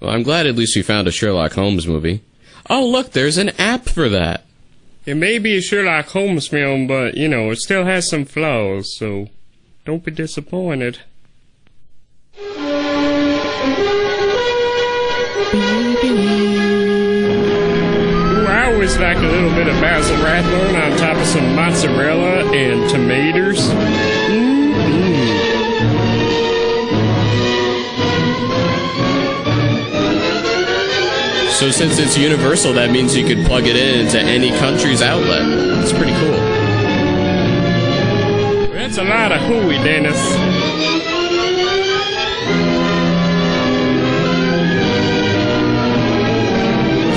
Well, I'm glad at least we found a Sherlock Holmes movie. Oh, look, there's an app for that. It may be a Sherlock Holmes film, but, you know, it still has some flaws, so don't be disappointed. Ooh, I always like a little bit of Basil Rathbone on top of some mozzarella and tomatoes. So since it's universal, that means you could plug it into any country's outlet. That's pretty cool. That's a lot of hooey, Dennis.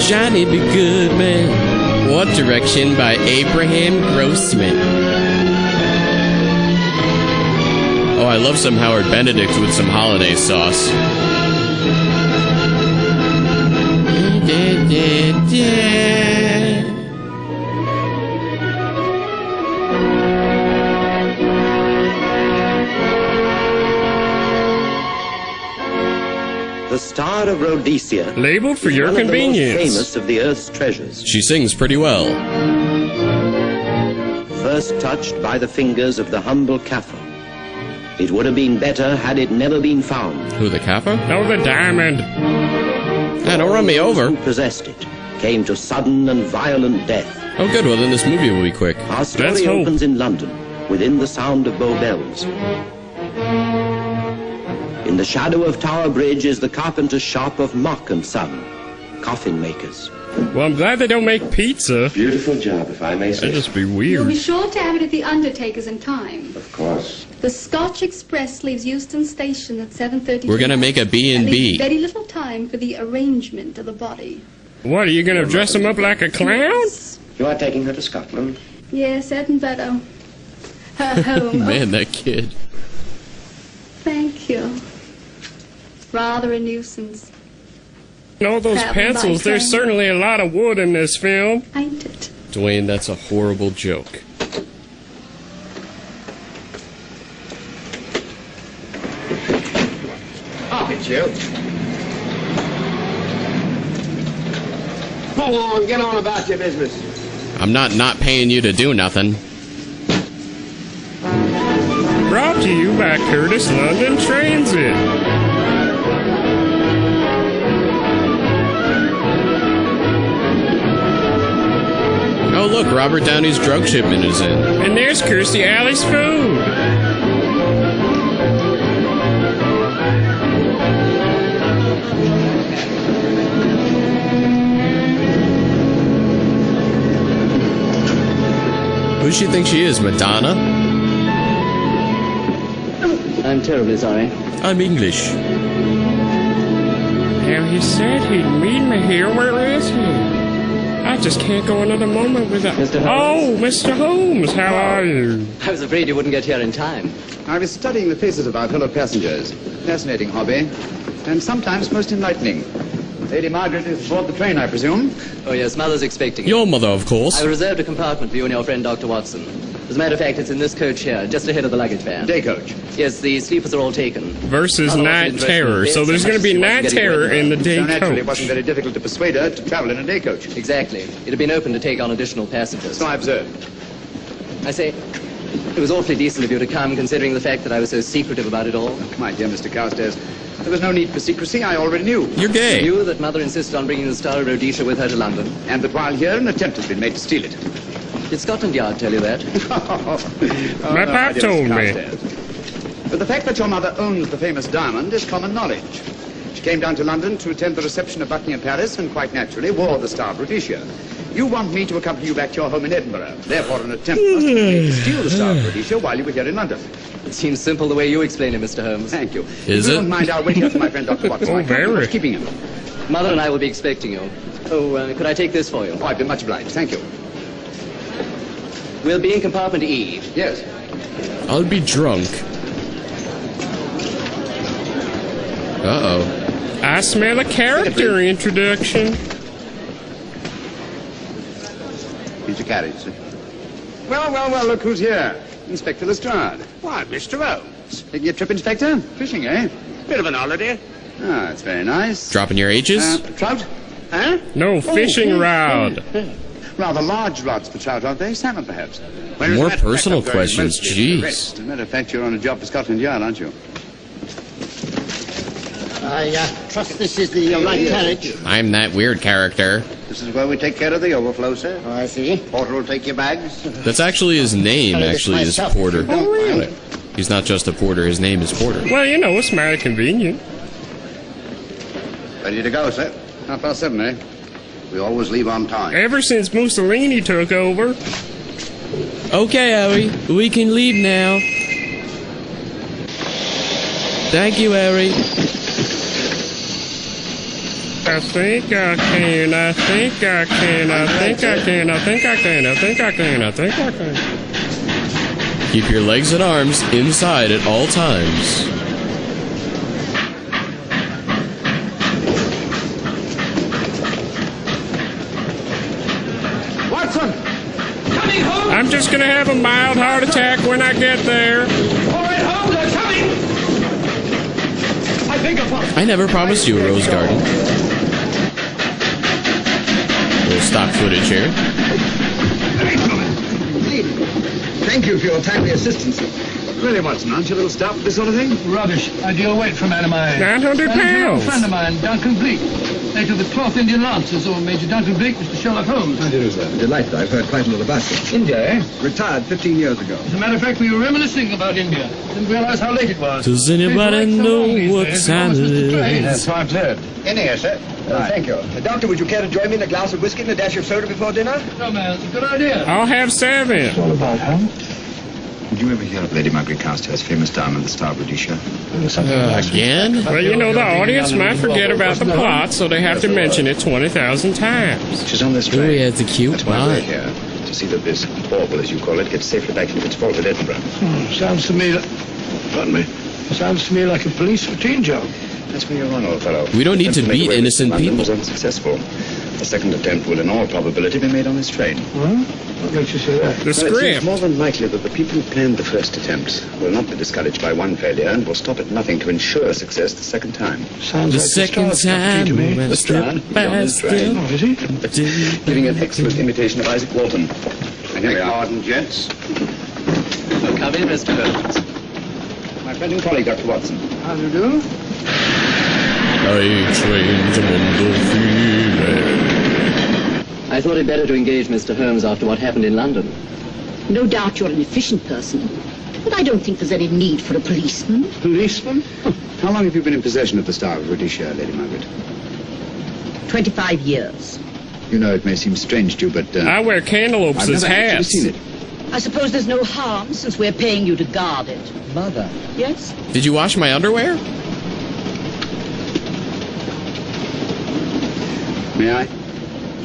Johnny Be Good Man. What Direction by Abraham Grossman. Oh, I love some Howard Benedict with some holiday sauce. The Star of Rhodesia, labeled for your one convenience. Of the most famous of the Earth's treasures. She sings pretty well. First touched by the fingers of the humble Kaffir. It would have been better had it never been found. Who, the Kaffir? No, the diamond. Ah, don't run me over. Who possessed it came to sudden and violent death. Oh, good. Well, then this movie will be quick. Our story opens in London, within the sound of Bow Bells. In the shadow of Tower Bridge is the carpenter's shop of Mock and Son, coffin makers. Well, I'm glad they don't make pizza. Beautiful job, if I may say. That'd just be weird. You'll be sure to have it at the Undertaker's in time. Of course. The Scotch Express leaves Euston Station at 7:30. We're gonna make a B&B. Very little time for the arrangement of the body. What, are you gonna dress him up like a clown? You are taking her to Scotland? Yes, Edinburgh. Her home. Man, that kid. Thank you. Rather a nuisance. All those pencils, there's certainly a lot of wood in this film. Ain't it? Dwayne, that's a horrible joke. I'll hit you. Come on, get on about your business. I'm not paying you to do nothing. Brought to you by Curtis London Transit. Oh, look, Robert Downey's drug shipment is in. And there's Kirstie Alley's food. Who does she think she is, Madonna? I'm terribly sorry. I'm English. Now, he said he'd meet me here. Where is he? I just can't go another moment without... Mr. Holmes? Oh, Mr. Holmes, how are you? I was afraid you wouldn't get here in time. I was studying the faces of our fellow passengers. Fascinating hobby, and sometimes most enlightening. Lady Margaret is aboard the train, I presume? Oh, yes, Mother's expecting you. Your mother, of course. I reserved a compartment for you and your friend, Dr. Watson. As a matter of fact, it's in this coach here, just ahead of the luggage van. Day coach. Yes, the sleepers are all taken. Versus Night Terror. So there's going to be Night Terror in the day So naturally, it coach. wasn't very difficult to persuade her to travel in a day coach. Exactly. It had been open to take on additional passengers. So I observed. I say, it was awfully decent of you to come, considering the fact that I was so secretive about it all. My dear Mr. Carstairs, there was no need for secrecy. I already knew. You're gay. I knew that Mother insisted on bringing the Star of Rhodesia with her to London. And that while here, an attempt has been made to steal it. Did Scotland Yard tell you that? My pap told me. But the fact that your mother owns the famous diamond is common knowledge. She came down to London to attend the reception of Buckingham Palace and quite naturally wore the Star of Rhodesia. You want me to accompany you back to your home in Edinburgh. Therefore, an attempt must be made to steal the Star of Rhodesia while you were here in London. It seems simple the way you explain it, Mr. Holmes. Thank you. Is if you it? don't mind, I'll wait here for my friend Dr. Watson. Oh, I can't be very. much keeping him. Mother and I will be expecting you. Oh, could I take this for you? Oh, I've been much obliged. Thank you. We'll be in compartment E. Yes. I'll be drunk. Uh-oh. I smell a character introduction. Here's your carriage, sir. Well, look who's here. Inspector Lestrade. Why, Mr. Holmes. Taking a trip, Inspector? Fishing, eh? Bit of an holiday. Ah, that's very nice. Dropping your H's? Trout? Huh? No, fishing rod. Rather large rods for trout, aren't they? Salmon, perhaps. Well, More as a matter of fact, personal I'm going questions, mostly to the jeez. rest. As a matter of fact, you're on a job for Scotland Yard, aren't you? I trust this is the right carriage. I'm that weird character. This is where we take care of the overflow, sir. Oh, I see. Porter will take your bags. That's actually his name, actually, is Porter. Oh, really? He's not just a porter, his name is Porter. Well, you know, it's mighty convenient. Ready to go, sir? 7:30, eh? We always leave on time. Ever since Mussolini took over. Okay, Harry, we can leave now. Thank you, Harry. I think I can, I think I can, I think I can, I think I can, I think I can, I think I can. Keep your legs and arms inside at all times. Watson! Coming home! I'm just gonna have a mild heart attack when I get there. All right, home, they're coming! I think I never promised you a rose garden. Little stock footage here. Thank you for your timely assistance. Really, Watson, aren't you a little stout for this sort of thing? Rubbish. Ideal weight for a man of my age. 900 pounds. A friend of mine, Duncan Bleak. Late of the 12th Indian Lancers, or Major Duncan Bleak, Mr. Sherlock Holmes. How do you do, sir? Delighted. I've heard quite a lot about you. India, eh? Retired 15 years ago. As a matter of fact, we were reminiscing about India. Didn't realize how late it was. Does anybody know what time it is? That's why I'm glad. In here, sir. Thank you. Doctor, would you care to join me in a glass of whiskey and a dash of soda before dinner? No, man, it's a good idea. I'll have 7. It's all about, huh? Did you ever hear of Lady Margaret Carstairs' famous diamond, the Star of Rhodesia? Again? Well, you know, the audience might forget about the plot, so they have to mention it 20,000 times. She's on this Oh, train. he has a cute That's why we're knot. here. To see that this bauble, as you call it, gets safely back into its vault at Edinburgh. Sounds to me like... Pardon me? Sounds to me like a police routine job. That's where you're on, old fellow. We don't need to Attempt make beat away with innocent London people. was unsuccessful. The second attempt will, in all probability, be made on this train. Huh? What makes you say that? The Well, it seems script. more than likely that the people who planned the first attempt will not be discouraged by one failure and will stop at nothing to ensure success the second time. Sounds The like second time, to me. we step past them. Oh, is he? Giving an excellent imitation of Isaac Walton. And here we are. Pardon, gents. So come in, Mr. Holmes. My friend and colleague, Dr. Watson. How do you do? I trained among the females. I thought it better to engage Mr. Holmes after what happened in London. No doubt you're an efficient person, but I don't think there's any need for a policeman. Policeman? How long have you been in possession of the Star of Rhodesia, Lady Margaret? 25 years. You know, it may seem strange to you, but... I wear cantaloupes I've as never actually hats. seen it. I suppose there's no harm since we're paying you to guard it. Mother. Yes? Did you wash my underwear? May I?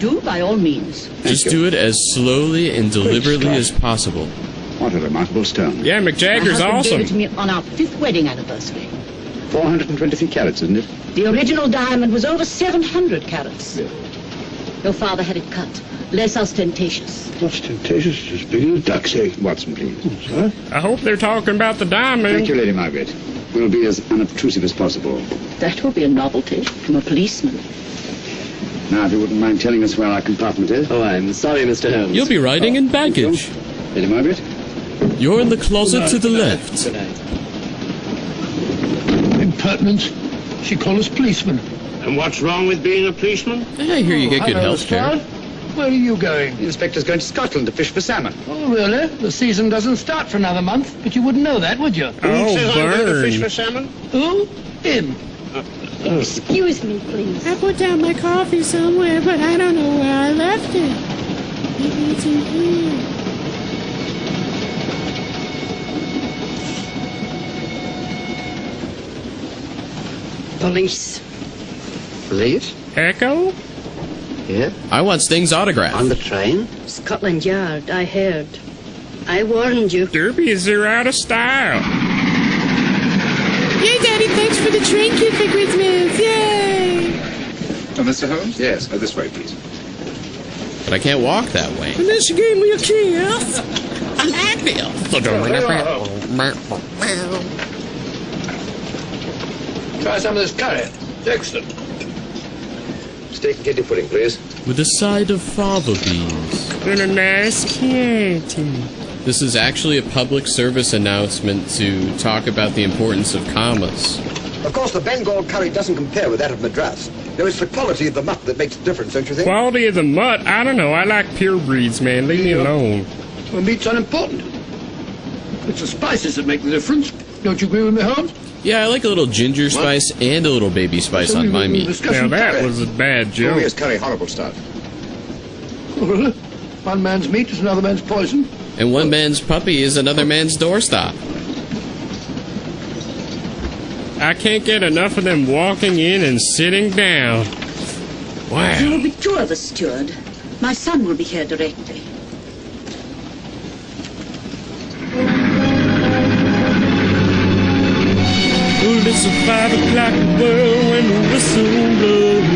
Do by all means. Just do it as slowly and deliberately as possible. What a remarkable stone. Yeah, Mick My Jagger's husband awesome. gave it to me on our 5th wedding anniversary. 423 carats, isn't it? The original diamond was over 700 carats. Your father had it cut, less ostentatious. Ostentatious, as big as a duck's egg. Watson, please. Sir? I hope they're talking about the diamond. Thank you, Lady Margaret. We'll be as unobtrusive as possible. That will be a novelty from a policeman. Now, if you wouldn't mind telling us where our compartment is. Oh, I'm sorry, Mr. Holmes. You'll be riding in baggage. Lady Margaret? You're in the closet to the left. Good night. Impertinence. She called us policemen. And what's wrong with being a policeman? I hear you get good Hello, health care. Stroud. Where are you going? The inspector's going to Scotland to fish for salmon. Oh, really? The season doesn't start for another month, but you wouldn't know that, would you? Oh, Says I'm going to fish for burn. salmon? Who? Him. Excuse me, please. I put down my coffee somewhere, but I don't know where I left it. Maybe it's in here. Police. Police? Echo? Yeah? I want Sting's autograph. On the train? Scotland Yard, I heard. I warned you. Derbies are out of style. Yay, Daddy, thanks for the train kit for Christmas. Yay! Oh, Mr. Holmes? Yes, this way, please. But I can't walk that way. Unless you gave me a kiss. I like this. Try some of this curry. Excellent. Steak and kidney pudding, please. With a side of fava beans. And a nice Chianti. This is actually a public service announcement to talk about the importance of commas. Of course, the Bengal curry doesn't compare with that of Madras. No, it's the quality of the mutt that makes the difference, don't you think? Quality of the mutt? I don't know. I like pure breeds, man. Leave me alone. Well, meat's unimportant. It's the spices that make the difference. Don't you agree with me, Holmes? Yeah, I like a little ginger spice and a little baby spice on my meat. Now that was a bad joke. Oh, yes, curry, horrible stuff. Oh, really? One man's meat is another man's poison. And one man's puppy is another man's doorstop. I can't get enough of them walking in and sitting down. Wow. There will be two of us, steward. My son will be here directly. Oh, it's a 5 o'clock world when the whistle blows.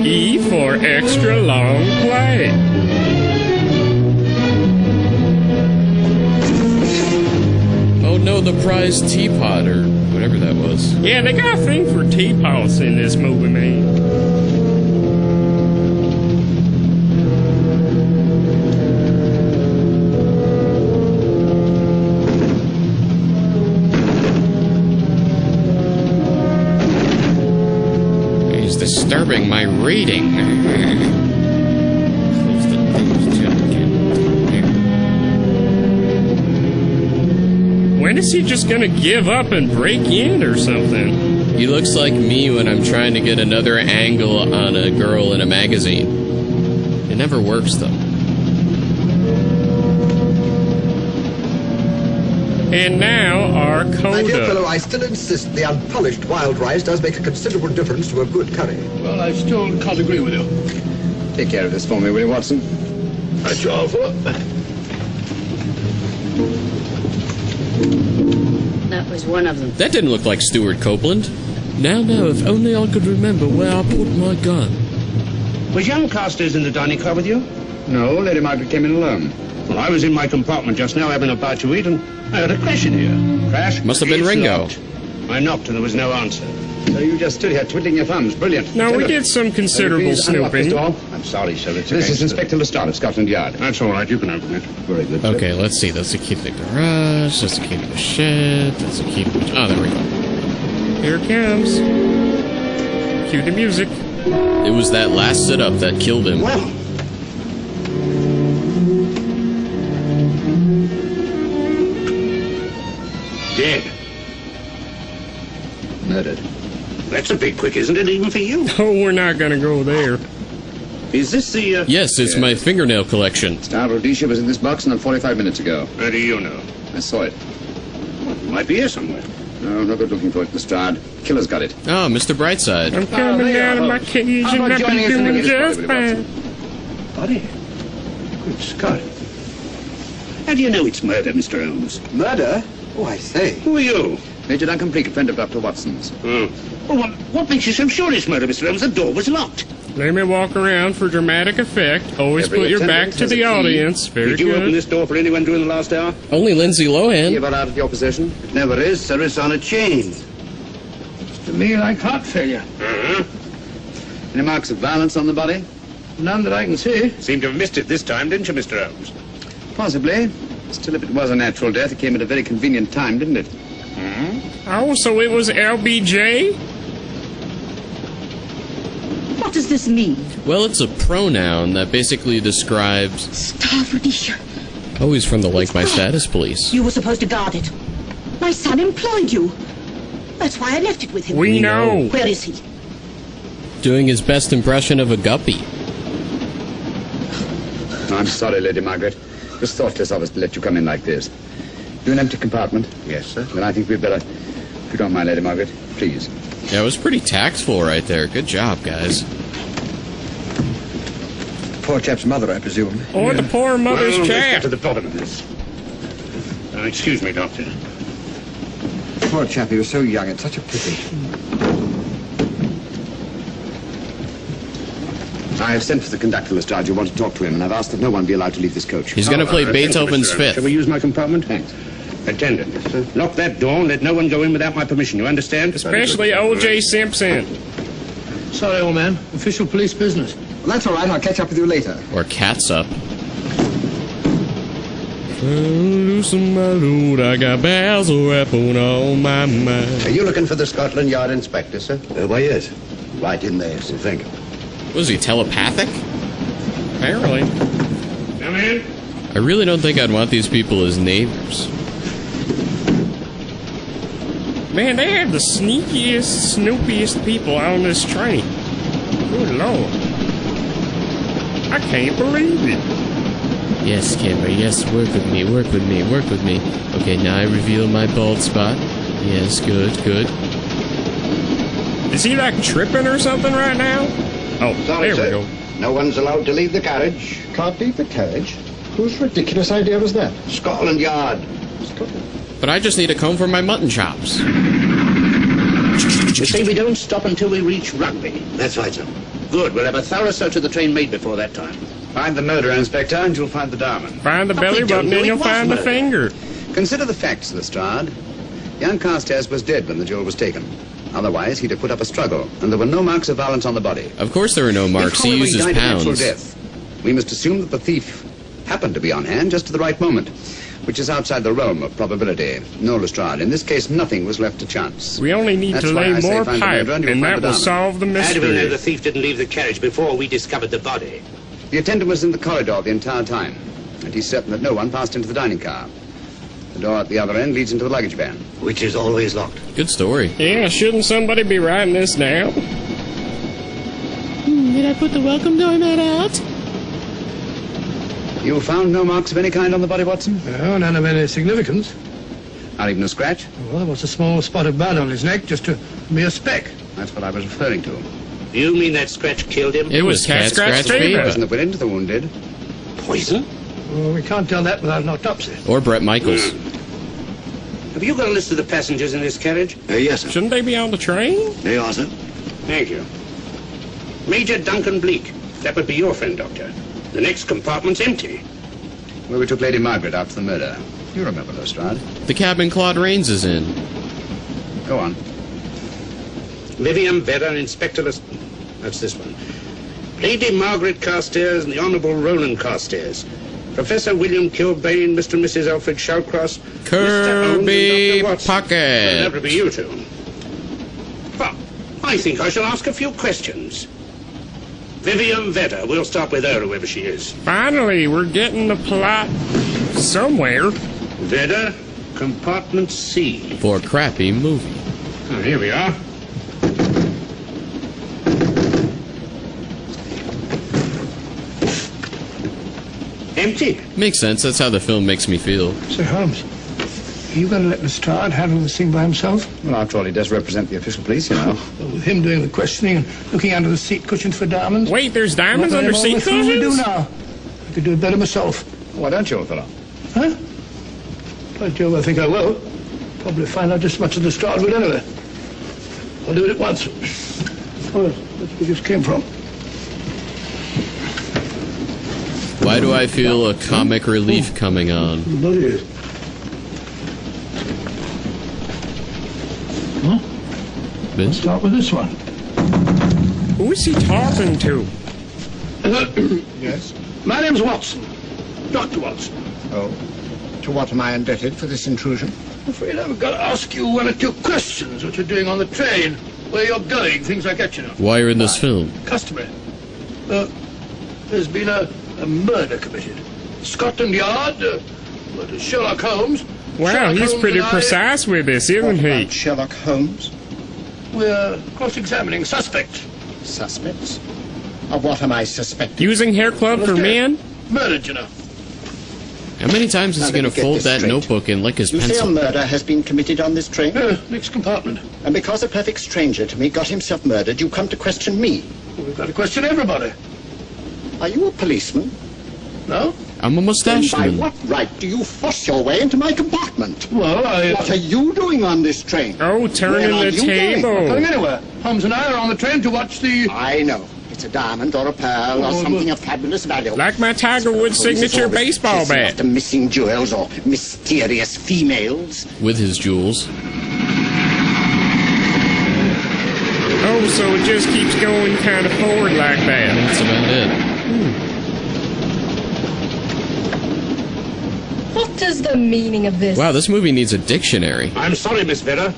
E for extra long play. Oh no, the prize teapot, or whatever that was. Yeah, they got a thing for teapots in this movie, man. He's disturbing my reading. When is he just gonna give up and break in or something? He looks like me when I'm trying to get another angle on a girl in a magazine. It never works, though. And now our coda. My dear fellow, I still insist the unpolished wild rice does make a considerable difference to a good curry. Well, I still can't agree with you. Take care of this for me, will you, Watson? That's your offer. That was one of them. That didn't look like Stuart Copeland. Now, if only I could remember where I put my gun. Was young Carstairs in the dining car with you? No, Lady Margaret came in alone. Well, I was in my compartment just now having a bite to eat, and I heard a crash in here. Crash? Must have been It's Ringo. locked. I knocked and there was no answer. So you just stood here twiddling your thumbs. Brilliant. Now we did some considerable snooping. I'm sorry, sir. It's This is Inspector Lestat of Scotland Yard. That's all right. You can open it. Very good. sir. Okay, let's see. That's the key to the garage. That's the key to the shed. That's the key to the... Oh, there we go. Here it comes. Cue the music. It was that last sit-up that killed him. Well, Dead. Murdered. That's a bit quick, isn't it, even for you? Oh, we're not gonna go there. Is this the, Yes, it's my fingernail collection. Star Rhodesia was in this box not 45 minutes ago. How do you know? I saw it. Well, it might be here somewhere. No, no good looking for it, Lestrade. Killer's got it. Oh, Mr. Brightside. I'm coming down to my cage and I'll be doing just fine. Buddy. Good Scott. How do you know it's murder, Mr. Holmes? murder? Oh, I say. Who are you? Major Duncan Preek, a friend of Dr. Watson's. Oh. Well, what makes you so sure it's murder, Mr. Holmes? The door was locked. Let me walk around for dramatic effect. Always Every put your back attendant to has a the key. audience. Very Did you open good. this door for anyone during the last hour? Only Lindsay Key Lohan. ever out of your possession? It never is, sir. It's on a chain. To me, like heart failure. Uh-huh. Any marks of violence on the body? None that I can see. Seemed to have missed it this time, didn't you, Mr. Holmes? Possibly. Still, if it was a natural death, it came at a very convenient time, didn't it? Oh, so it was LBJ? What does this mean? Well, it's a pronoun that basically describes... Star Rhodesia. Oh, he's from the Like My Status police. You were supposed to guard it. My son employed you. That's why I left it with him. We know. Where is he? Doing his best impression of a guppy. I'm sorry, Lady Margaret. It was thoughtless of us to let you come in like this. You an empty compartment? Yes, sir. Then I think we'd better... If you don't mind, Lady Margaret, please. Yeah, it was pretty tactful right there. Good job, guys. Poor chap's mother, I presume. Or the poor mother's Well, let's get chap. to the bottom of this. Excuse me, Doctor. Poor chap, he was so young. It's such a pity. I have sent for the conductor, Lestrade. You want to talk to him, and I've asked that no one be allowed to leave this coach. He's going to play Thank you, Beethoven's Mr. Holmes. Fifth. Shall we use my compartment? Thanks. Attendant, lock that door and let no one go in without my permission. You understand? Especially O.J. Simpson. Sorry, old man. Official police business. Well, that's all right. I'll catch up with you later. Or Cat's Up. Loosen my load, I got Basil Rathbone on my mind. Are you looking for the Scotland Yard inspector, sir? Why, yes. Right in there, sir. Thank you. Was he telepathic? Apparently. Come in. I really don't think I'd want these people as neighbors. Man, they have the sneakiest, snoopiest people on this train. Good Lord. I can't believe it. Yes, camera, yes, work with me, work with me, work with me. Okay, now I reveal my bald spot. Yes, good, good. Is he like tripping or something right now? Oh, Sorry, there we sir. go. No one's allowed to leave the carriage. Can't leave the carriage? Whose ridiculous idea was that? Scotland Yard. But I just need to comb for my mutton chops. You say we don't stop until we reach Rugby. That's right, sir. Good. We'll have a thorough search of the train made before that time. Find the murderer, Inspector, and you'll find the diamond. Find the belly button and you'll find the finger. Consider the facts, Lestrade. Young Carstairs was dead when the jewel was taken. Otherwise, he'd have put up a struggle, and there were no marks of violence on the body. Of course there are no marks. He uses died a natural pounds. death. We must assume that the thief happened to be on hand just at the right moment, which is outside the realm of probability. No, Lestrade, in this case, nothing was left to chance. We only need to lay more pipe, and that will solve the How do we know mystery. the thief didn't leave the carriage before we discovered the body? The attendant was in the corridor the entire time, and he's certain that no one passed into the dining car. The door at the other end leads into the luggage van, Which is always locked. Good story. Yeah, shouldn't somebody be writing this down? Did I put the welcome doormat out? You found no marks of any kind on the body, Watson? No, none of any significance. Not even a scratch? Well, there was a small spot of blood on his neck, just a mere speck. That's what I was referring to. You mean that scratch killed him? It was cat scratch fever. Poison that went into the wound did. Poison? Well, we can't tell that without an autopsy. Or Brett Michaels. Have you got a list of the passengers in this carriage? Yes, sir. Shouldn't they be on the train? They are, sir. Thank you. Major Duncan Bleak. That would be your friend, Doctor. The next compartment's empty. Where we took Lady Margaret after the murder. You remember, Lestrade. The cabin Claude Rains is in. Go on. Vivian Vedder, Inspector That's this one. Lady Margaret Carstairs and the Honourable Roland Carstairs. Professor William Kilbane, Mr. and Mrs. Alfred Shawcross, Kirby Mr. Holmes, and Dr. Watson. Pocket. That would be you two. Well, I think I shall ask a few questions. Vivian Vedder, we'll start with her, whoever she is. Finally, we're getting the plot somewhere. Vedder, compartment C. For a crappy movie. Oh, here we are. Empty. Makes sense. That's how the film makes me feel. Sir Holmes, are you going to let Lestrade handle this thing by himself? Well, after all, he does represent the official police, you know. Well, with him doing the questioning and looking under the seat cushions for diamonds. Wait, there's diamonds under seat What we do cushions? now? I could do it better myself. Why don't you, old fellow? Huh? By Jove, I think I will. Probably find out just as much as Lestrade would anyway. I'll do it at once. Oh, that's where we just came from. Why do I feel a comic relief coming on? Bloody is. Huh? Let's start with this one. Who is he talking to? Yes? My name's Watson. Dr. Watson. Oh. To what am I indebted for this intrusion? I'm afraid I've got to ask you one or two questions. What you're doing on the train, where you're going, things like that, you know. Why are in this film? Customary. There's been a murder committed. Scotland Yard, Sherlock Holmes. Wow, Sherlock he's Holmes pretty and I, precise with this, isn't he? Sherlock Holmes? We're cross-examining suspects. Suspects? Of what am I suspected? Using hair club for men? Murdered, you know. How many times is he going to fold that notebook and lick his You say a pencil? murder has been committed on this train? Next compartment. And because a perfect stranger to me got himself murdered, you come to question me? Well, we've got to question everybody. Are you a policeman? No? I'm a mustache Then by man. what right do you force your way into my compartment? Well, What are you doing on this train? Oh, turning Where are the you going? table. Not going anywhere. Holmes and I are on the train to watch the... I know. It's it's a diamond or a pearl or something of fabulous value. Like my Tiger Woods signature baseball bat. After missing jewels or mysterious females. With his jewels. Oh, so it just keeps going kind of forward like that. That's about it. What is the meaning of this? Wow, this movie needs a dictionary. I'm sorry, Miss Vera,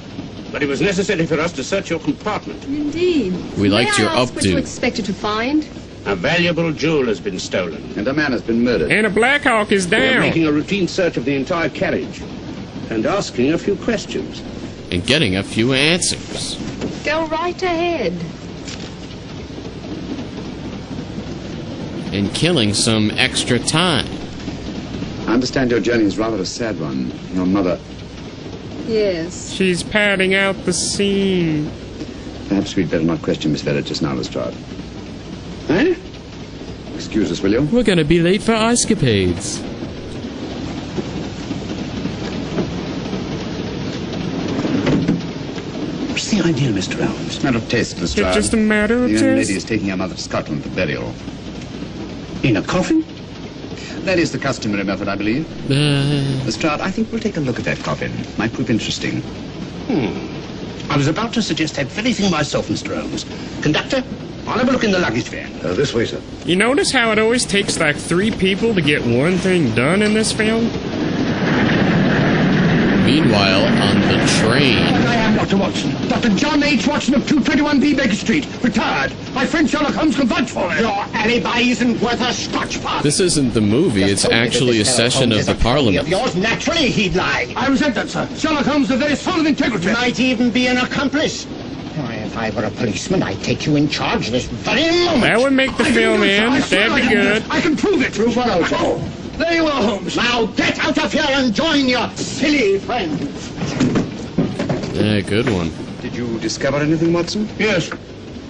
but it was necessary for us to search your compartment. Indeed. We liked your May I ask what you updo. expected to find? A valuable jewel has been stolen. And a man has been murdered. And a Blackhawk is We are down. making a routine search of the entire carriage and asking a few questions. And getting a few answers. Go right ahead. And killing some extra time. I understand your journey is rather a sad one. Your mother... Yes. She's padding out the scene. Perhaps we'd better not question Miss Vera just now, Lestrade. Eh? Excuse us, will you? We're gonna be late for escapades. What's the idea, Mr. Holmes? It's a matter of taste, Lestrade. It's just a matter of The young taste. lady is taking her mother to Scotland for burial. In a coffin? That is the customary method, I believe. Lestrade, I think we'll take a look at that coffin. Might prove interesting. I was about to suggest that very thing myself, Mr. Holmes. Conductor, I'll have a look in the luggage van. This way, sir. You notice how it always takes like 3 people to get one thing done in this film? Meanwhile, on the train. I am Dr. Watson. Dr. John H. Watson of 221B Baker Street. Retired. My friend Sherlock Holmes can vouch for me. Your alibi isn't worth a scotch pot. This isn't the movie, it's actually a session of the Parliament. Of yours, naturally he'd lie. I resent that, sir. Sherlock Holmes is a very soul of integrity. Might even be an accomplice. Why, if I were a policeman, I'd take you in charge this very moment. That would make the film end. That'd be good. I can prove it. Prove what out? Oh, there you are, Holmes. Now get out of here and join your silly friends. Yeah, good one. Did you discover anything, Watson? Yes.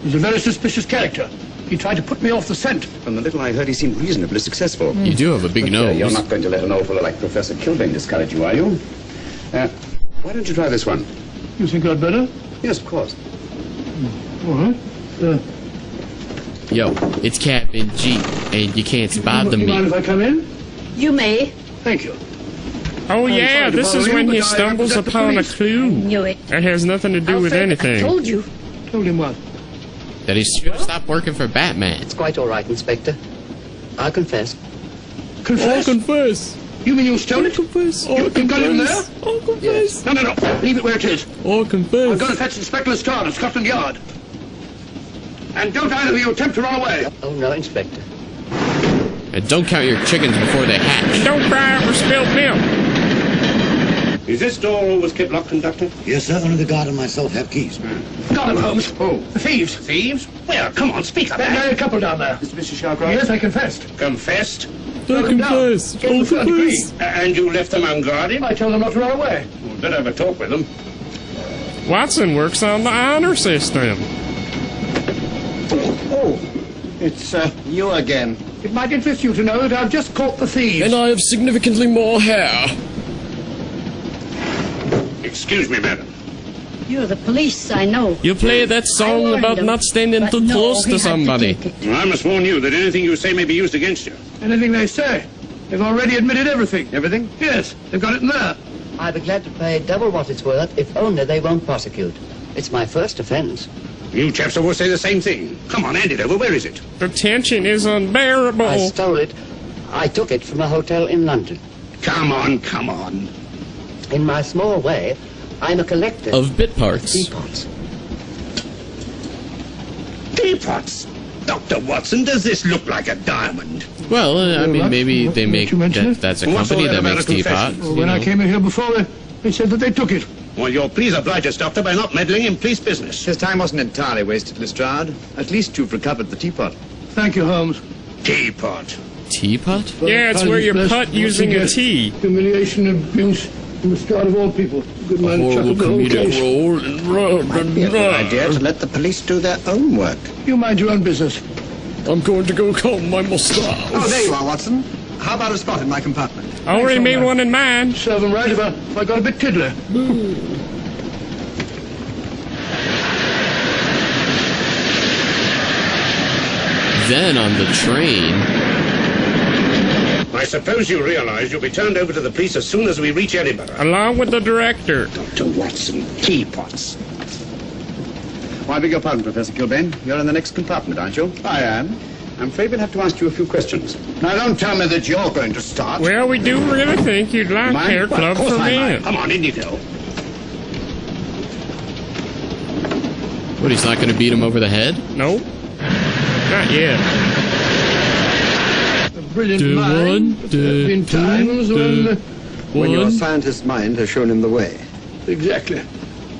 He's a very suspicious character. He tried to put me off the scent. From the little I heard, he seemed reasonably successful. You do have a big nose. You're not going to let an old fellow like Professor Kilbane discourage you, are you? Why don't you try this one? You think I'd better? Yes, of course. All right. Yo, it's Captain G, and you can't bother You mind me. if I come in? You may. Thank you. Oh yeah, sorry to this is bother when you, he but I stumbles represent the upon a police. clue. Knew it. That has nothing to do with Alfred, I anything. told you. Told him what? That he should stop working for Batman. It's quite all right, Inspector. I'll confess. Confess? confess. You mean you stole it? confess. You got it in there? I'll confess. No. Leave it where it is. I'll confess. I'm going to fetch Inspector Lestrade at Scotland Yard. And don't either of you attempt to run away. Oh, no, Inspector. And don't count your chickens before they hatch. Don't cry over spilled milk. Is this door always kept locked, Conductor? Yes, sir. Only the guard and myself have keys. Got him, Holmes. Oh. The thieves. Thieves? Well, come on, speak up. That married couple down there. Mr. Sharkroyd? Yes, I confessed. Confessed? Don't Knock 'em down. confess. Get I'll the third degree. confess. And you left them unguarded? I told them not to run away. We'd better have a talk with them. Watson works on the honor system. Oh, it's you again. It might interest you to know that I've just caught the thieves. And I have significantly more hair. Excuse me, madam. You're the police, I know. You play that song warned about him, not standing but too no, close he to had to somebody. take it. Well, I must warn you that anything you say may be used against you. Anything they say. They've already admitted everything. Everything? Yes, they've got it in there. I'd be glad to pay double what it's worth if only they won't prosecute. It's my first offense. You chaps always say the same thing. Come on, hand it over. Where is it? The tension is unbearable. I stole it. I took it from a hotel in London. Come on, come on. In my small way, I'm a collector Of bit parts. teapots. Teapots? Dr. Watson, does this look like a diamond? Well, I mean, maybe they Did make you mention that. it? That's a What's all company that that about makes a confession? teapots. Well, you when I know. came in here before, they said that they took it. Well, you'll please oblige us, Doctor, by not meddling in police business. His time wasn't entirely wasted, Lestrade. At least you've recovered the teapot. Thank you, Holmes. Teapot. Teapot? Yeah, it's where you putt using a T. Humiliation, abuse, and the start of all people. Good man Horrible chuckled the whole comedic case. role and run Might be a good idea to let the police do their own work. You mind your own business. I'm going to go comb my mustache. Oh, there you are, Watson. How about a spot in my compartment? I already made one in mine. Serve 'em right if I got a bit tiddler. then on the train. I suppose you realize you'll be turned over to the police as soon as we reach Edinburgh. Along with the director. Dr. Watson, teapots. Oh, I beg your pardon, Professor Kilbane. You're in the next compartment, aren't you? I am. I'm afraid we'll have to ask you a few questions. Now, don't tell me that you're going to start. Well, we do really think you'd like Hair Club for Men. Come on, in you go. What, he's not going to beat him over the head? Nope. Not yet. Brilliant mind. There have been times when your scientist's mind has shown him the way. Exactly.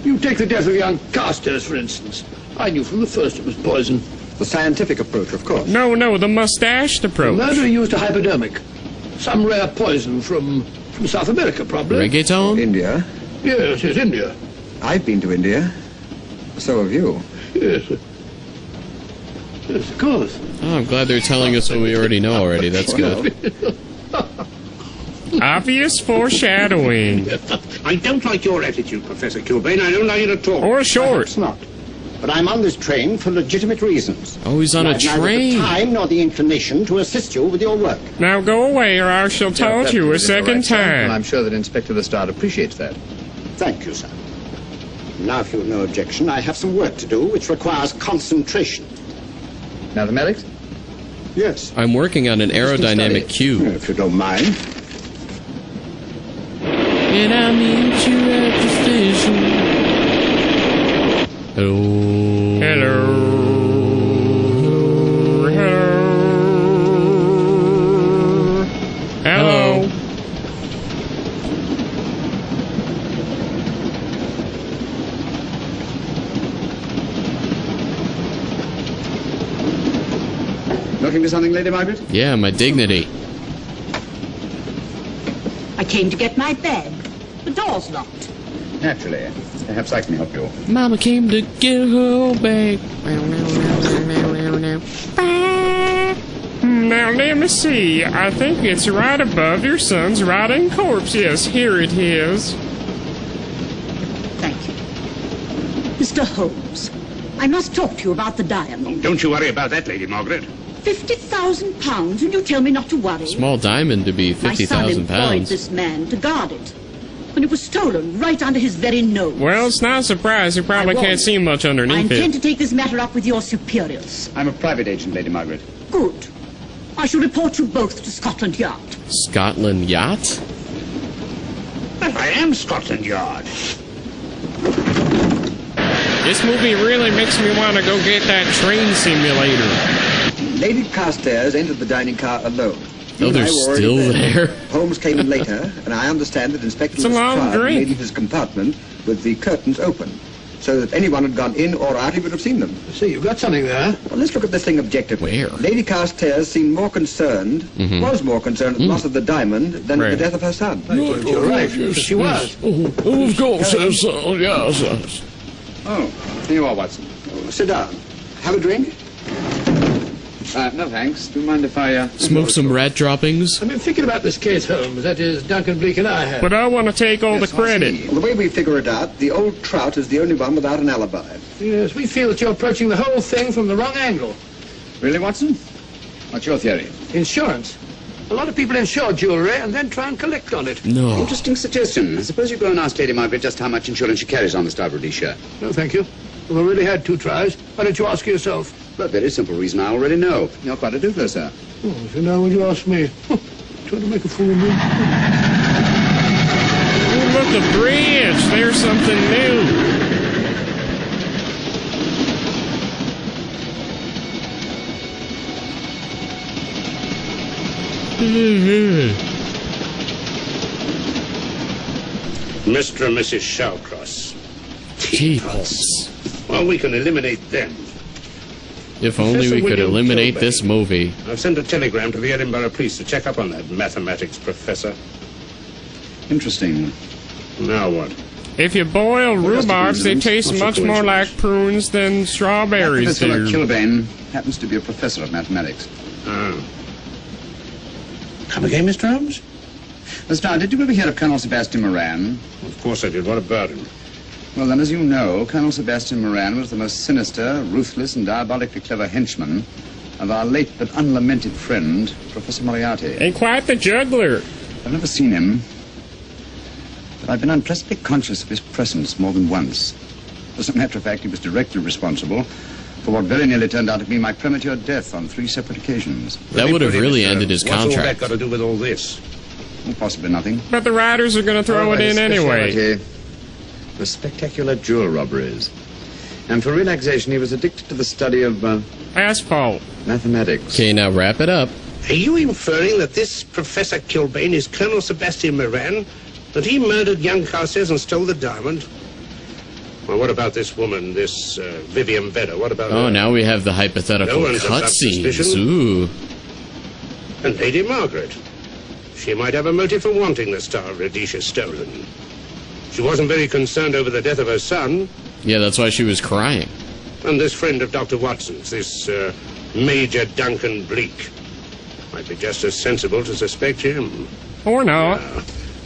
You take the death of young Carstairs, for instance. I knew from the first it was poison. The scientific approach, of course. No, the mustached approach. The murderer used a hypodermic. Some rare poison from South America, probably. Reggaeton? India? Yes, India. I've been to India. So have you. Yes. Yes, of course. Oh, I'm glad they're telling us what we already know already. That's good. Obvious foreshadowing. I don't like your attitude, Professor Kilbane. I don't like it at all. Or short. It's not. But I'm on this train for legitimate reasons. Oh, he's on a train. Neither the time nor the inclination to assist you with your work. Now go away or I shall taunt you a second time. And I'm sure that Inspector Lestrade appreciates that. Thank you, sir. Now, if you have no objection, I have some work to do which requires concentration. Mathematics? Yes. I'm working on an aerodynamic cube. If you don't mind. And I'll meet you at the station. Hello. Hello. Hello. Looking for something, Lady Margaret? Yeah, my dignity. I came to get my bag. The door's locked. Naturally. Perhaps I can help you. Mama came to get her bag. Now let me see. I think it's right above your son's rotting corpse. Yes, here it is. Thank you. Mr. Holmes, I must talk to you about the diamond. Don't you worry about that, Lady Margaret. £50,000, and you tell me not to worry? Small diamond to be 50,000 My son employed pounds. this man to guard it. When it was stolen right under his very nose. Well, it's not a surprise. You probably can't see much I underneath intend it. to take this matter up with your superiors. I'm a private agent, Lady Margaret. Good. I shall report you both to Scotland Yard. Scotland Yacht? I am Scotland Yard. This movie really makes me want to go get that train simulator. Lady Carstairs entered the dining car alone. Oh, they're still there. Holmes came in later, and I understand that Inspector Lestrade made in his compartment with the curtains open, so that anyone had gone in or out, he would have seen them. See, you've got something there. Well, let's look at this thing objectively. Where? Lady Carstairs seemed more concerned, was more concerned at the loss of the diamond than at the death of her son. You're right. She was. Oh, of course, yes, yes. Oh, here you are, Watson. Sit down. Have a drink? No, thanks. Do you mind if I, Smoke some rat droppings? I've been thinking about this case, Holmes. That is, Duncan Bleak and I have. But I want to take all the credit. Well, the way we figure it out, the old trout is the only one without an alibi. Yes, we feel that you're approaching the whole thing from the wrong angle. Really, Watson? What's your theory? Insurance. A lot of people insure jewelry and then try and collect on it. No. Interesting suggestion. I suppose you go and ask Lady Margaret just how much insurance she carries on the starboard issue. No, thank you. We've already had 2 tries. Why don't you ask her yourself? For a very simple reason I already know. You're quite a doodler, sir. Oh, if you know, would you ask me? Trying to make a fool of me. Oh, look, a bridge. There's something new. Mr. and Mrs. Shawcross. Teapots. Well, we can eliminate them. If only we could eliminate this movie. I've sent a telegram to the Edinburgh police to check up on that mathematics professor. Interesting. Now what? If you boil rhubarbs, they taste much more like prunes than strawberries Professor do. Kilbane happens to be a professor of mathematics. Ah. Come again, Mr. Holmes? Lestrade, did you ever hear of Colonel Sebastian Moran? Of course I did. What about him? Well, then, as you know, Colonel Sebastian Moran was the most sinister, ruthless, and diabolically clever henchman of our late but unlamented friend, Professor Moriarty. And quite the juggler. I've never seen him, but I've been unpleasantly conscious of his presence more than once. As a matter of fact, he was directly responsible for what very nearly turned out to be my premature death on 3 separate occasions. That would have really ended his What's all that contract. got to do with all this? Well, possibly nothing. But the riders are going to throw it in anyway. The spectacular jewel robberies. And for relaxation, he was addicted to the study of asphalt. Mathematics. Okay, now wrap it up. Are you inferring that this Professor Kilbane is Colonel Sebastian Moran? That he murdered young Carstairs and stole the diamond? Well, what about this woman, this Vivian Vedder? What about Oh, her? now we have the hypothetical No one's above cutscenes. suspicion. Ooh. And Lady Margaret. She might have a motive for wanting the Star of Rhodesia stolen. She wasn't very concerned over the death of her son. Yeah, that's why she was crying. And this friend of Dr. Watson's, this Major Duncan Bleak, might be just as sensible to suspect him. Or not.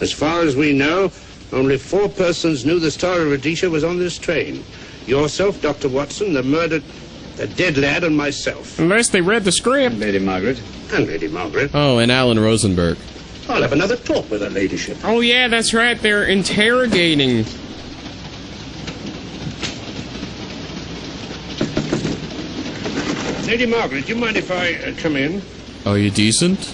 As far as we know, only 4 persons knew the Star of Rhodesia was on this train. Yourself, Dr. Watson, the dead lad, and myself. Unless they read the script. And Lady Margaret. And Lady Margaret. Oh, and Alan Rosenberg. I'll have another talk with her ladyship. Oh, yeah, that's right. They're interrogating. Lady Margaret, do you mind if I come in? Are you decent?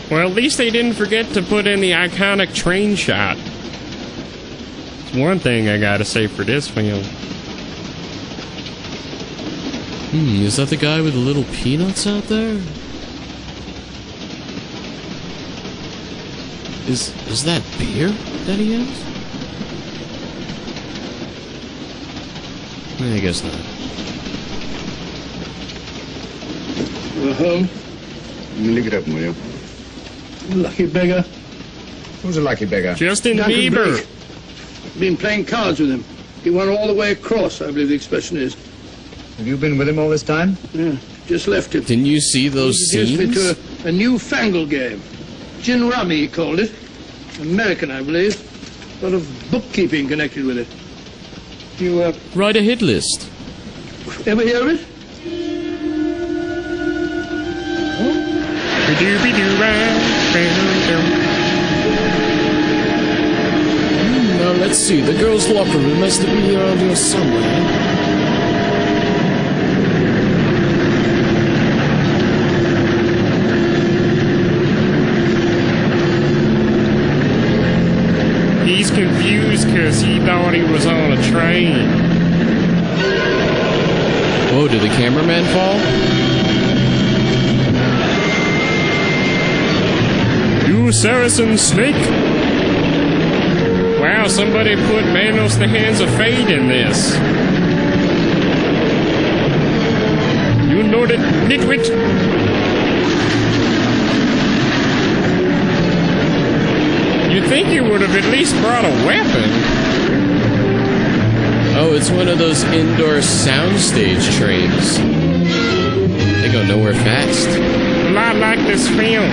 Well, at least they didn't forget to put in the iconic train shot. It's one thing I gotta say for this film. Is that the guy with the little peanuts out there? Is that beer that he has? I guess not. We're home. Leave it open, will you? Lucky beggar. Who's a lucky beggar? Justin Duncan Bieber. Blake. Been playing cards with him. He won all the way across, I believe the expression is. Have you been with him all this time? Yeah, just left him. Didn't you see those He introduced me scenes? to a new-fangled game. Gin rummy, he called it. American, I believe. A lot of bookkeeping connected with it. You, Write a hit list. ever hear of it? Now let's see. The girls' locker room has to be around here somewhere. He's confused because he thought he was on a train. Whoa, did the cameraman fall? You Saracen snake! Wow, somebody put Manos the Hands of Fate in this. You know that, nitwit! You'd think you would have at least brought a weapon. Oh, it's one of those indoor soundstage trains. They go nowhere fast. A lot like this film.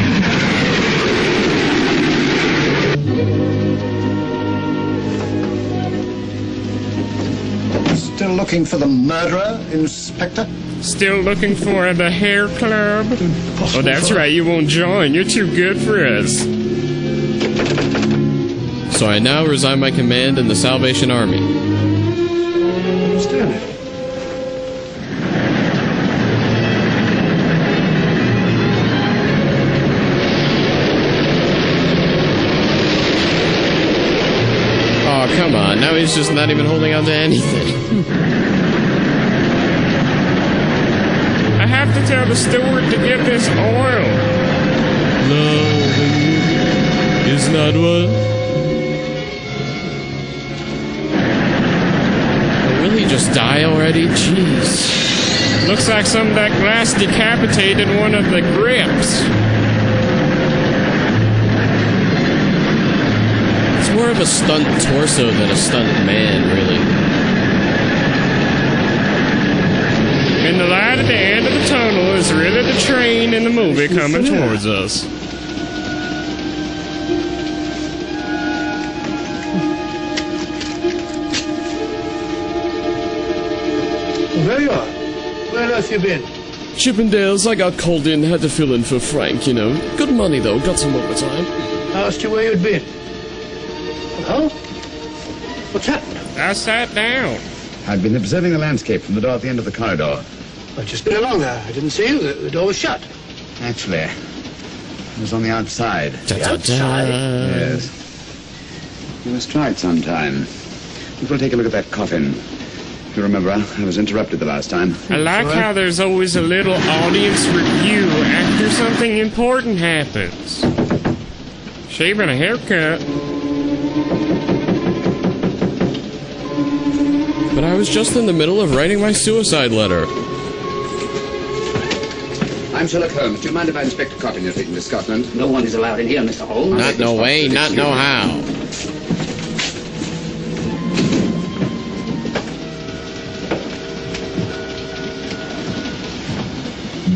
Still looking for the murderer, Inspector? Still looking for the hair club? Oh, that's right, you won't join. You're too good for us. So I now resign my command in the Salvation Army. Stand it. Oh, come on. Now he's just not even holding on to anything. I have to tell the steward to get this oil. Love is not what... Will he just die already? Jeez. Looks like some of that glass decapitated one of the grips. It's more of a stunt torso than a stunt man, really. And the light at the end of the tunnel is really the train in the movie coming towards us. Well, there you are. Where on earth you been? Chippendales, I got called in, had to fill in for Frank, you know. Good money, though, got some overtime. I asked you where you'd been. Hello? What's happened? I sat down. I've been observing the landscape from the door at the end of the corridor. I've just been along there. I didn't see you. The door was shut. Actually, it was on the outside. The outside? Yes. You must try it sometime. We'll take a look at that coffin. If you remember, I was interrupted the last time. I like how there's always a little audience review after something important happens. Shave and a haircut. But I was just in the middle of writing my suicide letter. I'm Sherlock Holmes. Do you mind if I inspect a coffin you're taking to Scotland? No one is allowed in here, Mr. Holmes. Not no way, not no how.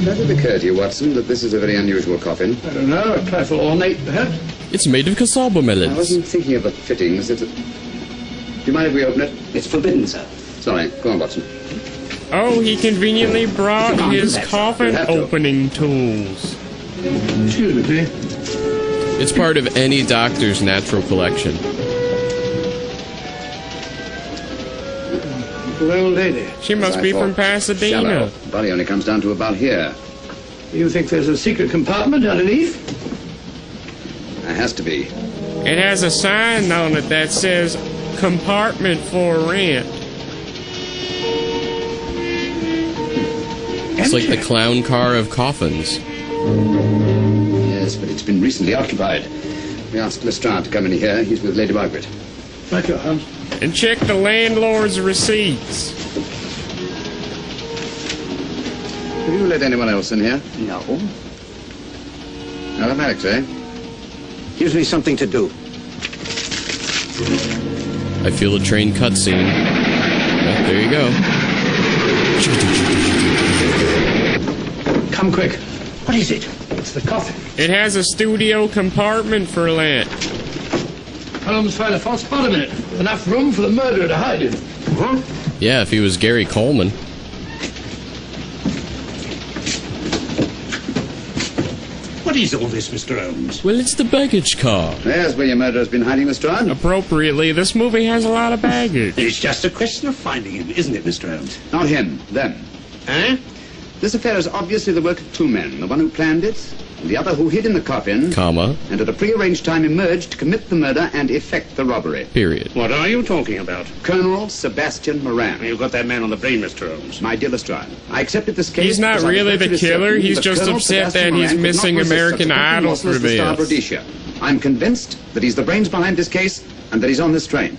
Does it occur to you, Watson, that this is a very unusual coffin? I don't know. A trifle ornate, perhaps? It's made of cassava I melons. wasn't thinking of the fittings. Do you mind if we open it? It's forbidden, sir. Sorry. Go on, Watson. Oh, he conveniently brought his coffin opening tools. Excuse me, please. It's part of any doctor's natural collection. The old lady. She must be from Pasadena. Shallow. Body only comes down to about here. You think there's a secret compartment underneath? There has to be. It has a sign on it that says compartment for rent. It's like the clown car of coffins. Yes, but it's been recently occupied. We asked Lestrade to come in here. He's with Lady Margaret. Right, you, Holmes. And check the landlord's receipts. Have you let anyone else in here? No. Automatics, eh? Gives me something to do. I feel a train cutscene. Oh, there you go. Come quick. What is it? It's the coffin. It has a studio compartment for rent. Holmes found a false bottom in it. Enough room for the murderer to hide in. Huh? Yeah, if he was Gary Coleman. What is all this, Mr. Holmes? Well, it's the baggage car. There's where your murderer's been hiding, Lestrade. Appropriately, this movie has a lot of baggage. It's just a question of finding him, isn't it, Mr. Holmes? Not him, them. Eh? This affair is obviously the work of two men. The one who planned it, and the other who hid in the coffin, Comma. and at a prearranged time emerged to commit the murder and effect the robbery. Period. What are you talking about? Colonel Sebastian Moran. You've got that man on the brain, Mr. Holmes. My dear Lestrade, I accepted this case. He's not because I was really the virtually killer. certain He's that just Colonel upset Sebastian that he's Moran could missing not resist American such a Idol loss as for the Star this. Rhodesia. I'm convinced that he's the brains behind this case and that he's on this train.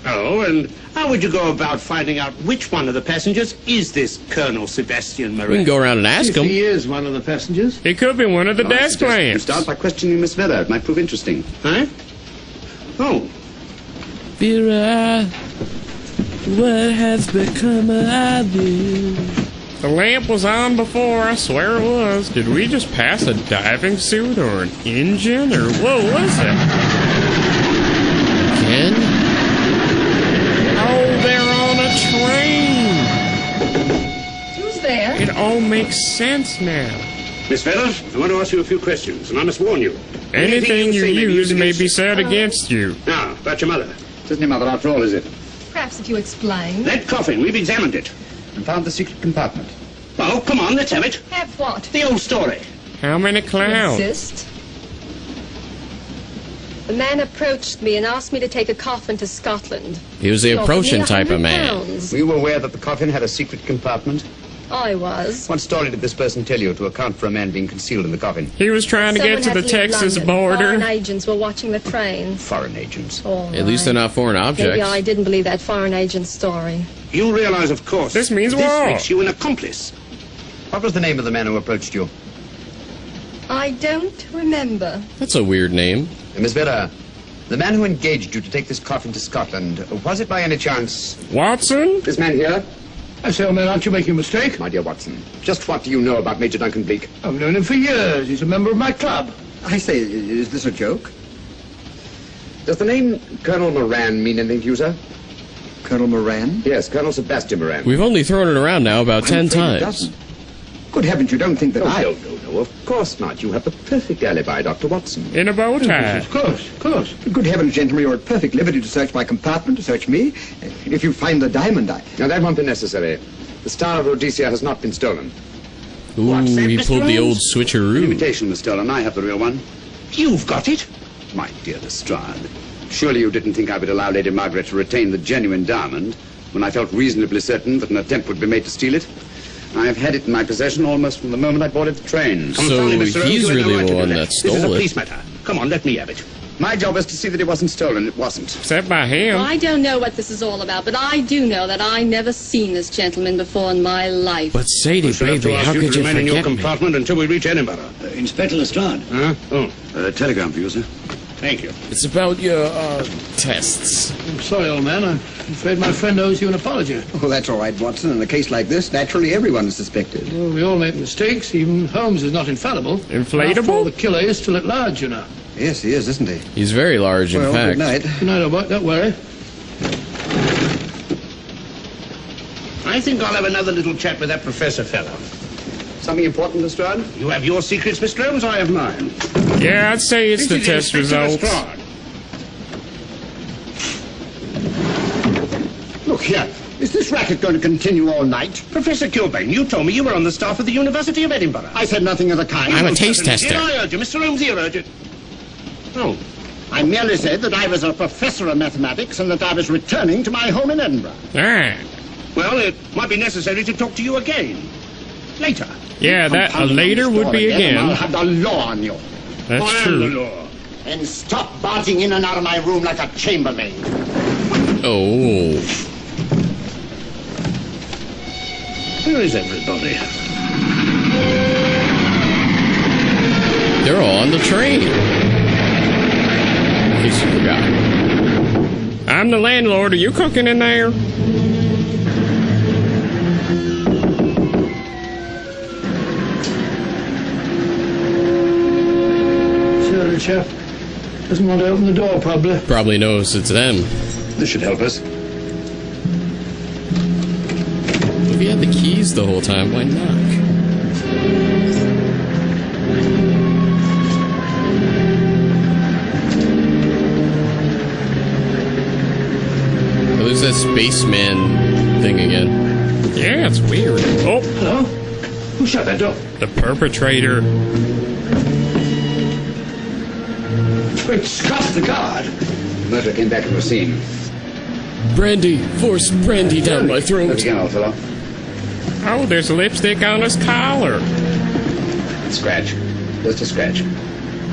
Oh, and how would you go about finding out which one of the passengers is this Colonel Sebastian Moran? We can go around and ask If him. he is one of the passengers. It could be one of the I desk suggest you lamps. start by questioning Miss Vera. It might prove interesting. Huh? Oh, Vera, what has become of you? The lamp was on before, I swear it was. Did we just pass a diving suit or an engine or what was it? Ken? Oh, they're on a train. Who's there? It all makes sense now. Miss Vera, I want to ask you a few questions, and I must warn you. Anything you say use may against be you. said against you. Now, about your mother. It isn't your mother after all, is it? Perhaps if you explain. That coffin, we've examined it. And found the secret compartment. Oh, come on, let's have it. Have what? The old story. How many clowns? Insist. The man approached me and asked me to take a coffin to Scotland. He was the approaching type of man. Were you aware that the coffin had a secret compartment? I was. What story did this person tell you to account for a man being concealed in the coffin? He was trying to get to the Texas border. Foreign agents were watching the train. Foreign agents. All At least they're not foreign objects. Maybe I didn't believe that foreign agent story. You realize, of course, This means this war. makes you an accomplice. What was the name of the man who approached you? I don't remember. That's a weird name. Miss Vera, the man who engaged you to take this coffin to Scotland, was it by any chance... Watson? This man here? I say, old man, aren't you making a mistake? My dear Watson, just what do you know about Major Duncan Bleak? I've known him for years. He's a member of my club. I say, is this a joke? Does the name Colonel Moran mean anything to you, sir? Colonel Moran? Yes, Colonel Sebastian Moran. We've only thrown it around now about 10 times. Good heavens, you don't think that I... No, of course not. You have the perfect alibi, Dr. Watson. In a bow tie. Of course. Good heavens, gentlemen, you're at perfect liberty to search my compartment, to search me. If you find the diamond, Now, that won't be necessary. The Star of Rhodesia has not been stolen. Ooh, he pulled the old switcheroo. The invitation was stolen. I have the real one. You've got it? My dear Lestrade, surely you didn't think I would allow Lady Margaret to retain the genuine diamond when I felt reasonably certain that an attempt would be made to steal it? I have had it in my possession almost from the moment I boarded the train. So he's really the one that stole This is a it. police matter. Come on, let me have it. My job is to see that it wasn't stolen. It wasn't. Except by him. Well, I don't know what this is all about, but I do know that I never seen this gentleman before in my life. But Sadie, We shall have to baby, ask how you could to you remain in your forget me? compartment until we reach Edinburgh. Inspector Lestrade. Huh? Oh, Telegram for you, sir. thank you. It's about your, tests. I'm sorry, old man. I'm afraid my friend owes you an apology. Oh, that's all right, Watson. In a case like this, naturally everyone is suspected. Well, we all make mistakes. Even Holmes is not infallible. Inflatable? After all, the killer is still at large, you know. Yes, he is, isn't he? He's very large, in Well, fact. good night. Good night, old boy. Don't worry. I think I'll have another little chat with that professor fellow. Something important, Lestrade? You have your secrets, Mr. Holmes, I have mine. Yeah, I'd say it's the This is test Inspector results. Lestrade. Look here. Is this racket going to continue all night? Professor Kilbane, you told me you were on the staff of the University of Edinburgh. I said nothing of the kind. I'm a taste tester. Here I urge you, Mr. Holmes, here I urge you. Oh, I merely said that I was a professor of mathematics and that I was returning to my home in Edinburgh. Ah. well, it might be necessary to talk to you again. Later. Yeah, that a Compounding later on the would story be again, and I'll again. have the law on you. That's I am the true. law. And stop barging in and out of my room like a chambermaid. Oh. Where is everybody? They're all on the train. In case you forgot. I'm the landlord. Are you cooking in there? Sure, the chap doesn't want to open the door, probably. Probably knows it's them. This should help us. If he had the keys the whole time, why knock? Oh, there's that spaceman thing again. Yeah, it's weird. Oh, Hello? Who shut that door? the perpetrator. Great Scott, the guard. The murderer came back from the scene. Brandy! Force brandy down my Look throat! again, old fellow. Oh, there's lipstick on his collar. Scratch. Just a scratch.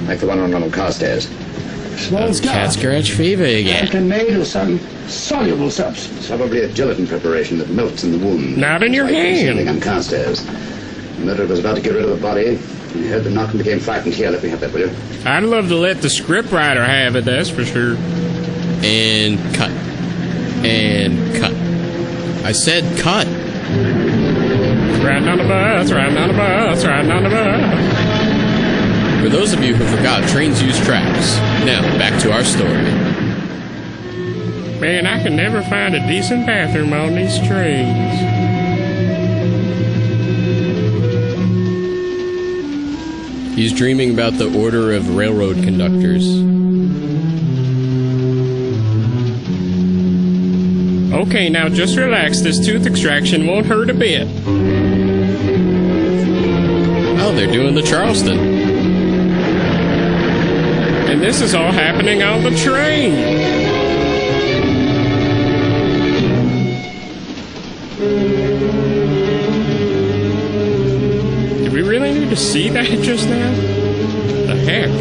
Like the one on Ronald Carstairs. Small That's cat scratch fever again. And made of some soluble substance. Probably a gelatin preparation that melts in the wound. Not in your Like hand. something on Carstairs. The murderer was about to get rid of the body. He heard the knock and became frightened. Here, let me have that, will you? I'd love to let the scriptwriter have it, that's for sure. And cut. And cut. I said cut. Riding on the bus, riding on the bus, riding on the bus. For those of you who forgot, trains use tracks. Now, back to our story. Man, I can never find a decent bathroom on these trains. He's dreaming about the order of railroad conductors. Okay, now just relax. This tooth extraction won't hurt a bit. Oh, they're doing the Charleston. And this is all happening on the train. Did we really need to see that just now? The heck?